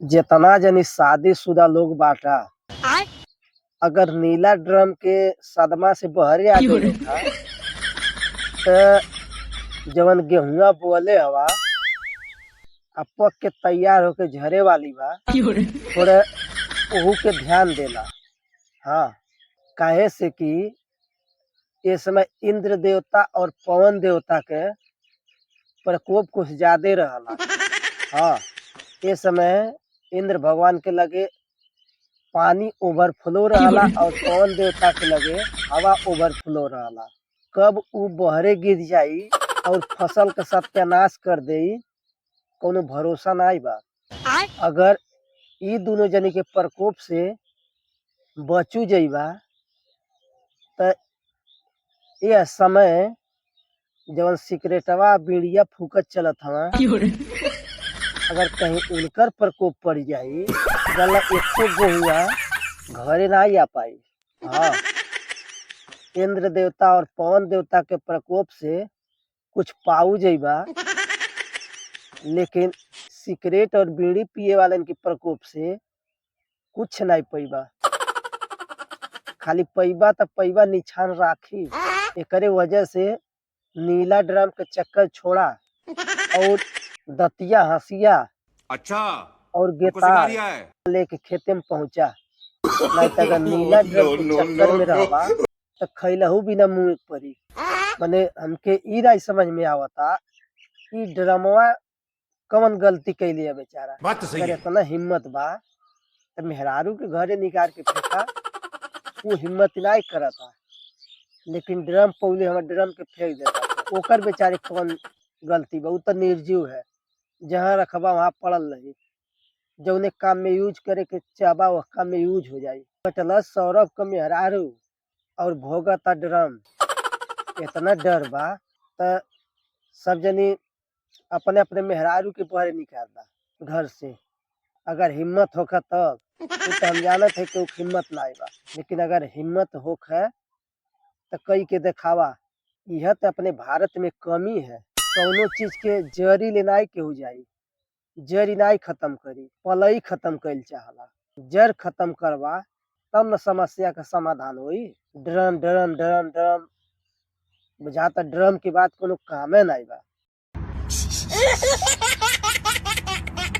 जेतना जनी शादीशुदा लोग बाटा, अगर नीला ड्रम के सदमा से बहरे आ गई था त जवन गेहुआ बोअले हवा आ पक के तैयार होके झरे वाली बा, थोड़ा ओहू के ध्यान देला। हाँ, काहे से कि ए समय इंद्र देवता और पवन देवता के प्रकोप कुछ ज्यादा रहला। हाँ, ए समय इंद्र भगवान के लगे पानी ओवरफ्लो रहला और पवन देवता के लगे हवा ओवरफ्लो रहला। कब उ बहरे गिर जाई और फसल का सत्यानाश कर देई, कोनो भरोसा नाई बा। अगर ई दोनों जनी के प्रकोप से बचू जइबा त यह समय जवन सिगरेटवा बीड़िया फूकत चलत हवा, अगर कहीं उनकर प्रकोप पड़ जाई गला एको गोहुआ घरे ना आ पाई। हाँ, इंद्र देवता और पवन देवता के प्रकोप से कुछ पाऊ जइबा, लेकिन सिगरेट और बीड़ी पिए वालन के प्रकोप से कुछ नहीं पैबा। खाली पैबा त पैबा निछान राखी। एकरे वजह से नीला ड्रम के चक्कर छोड़ा और दतिया हंसिया अच्छा और हमको सिखा गेतार रिया है। लेके खेते में पहुंचा। नहीं तो अगर नीला ड्रम के चक्कर में रहबा तो खैलहू बिना मुंह पड़ी। मने हमके ई नहीं समझ में आवता ई ड्रमवा कवन गलती कैली है बेचारा। बात तो सही अगर है। इतना हिम्मत बा तो मेहरारू के घरे निकाल के फेंका, वो हिम्मत नहीं करता, लेकिन ड्रम पौले हमारे ड्रम के फेंक देता। ओकर बेचारे कौन गलती बा? उ तो निर्जीव है, जहाँ रखबा वहाँ पड़ल रही। जौने काम में यूज करे के चाहबा वह काम में यूज हो जाई। कटल सौरभ का मेहरारू और भोगता ड्रम। इतना डर बा त सब जनी अपने अपने मेहरारू के बहरे निकाल दा घर से। अगर हिम्मत होखा तब तो हम जानत है कि हिम्मत ना बा, लेकिन अगर हिम्मत होखे तो कई के देखावा। यह तो अपने भारत में कमी है। कौनो चीज के जड़ी ले नाई के हो जाई, जड़ नाई खत्म करी, पलई खत्म कइल चाहला। जड़ खत्म करवा तब न समस्या का समाधान होई। ड्रम ड्रम ड्रम ड्रम बुझाता ड्रम के बाद कोनो कामे नाई बा।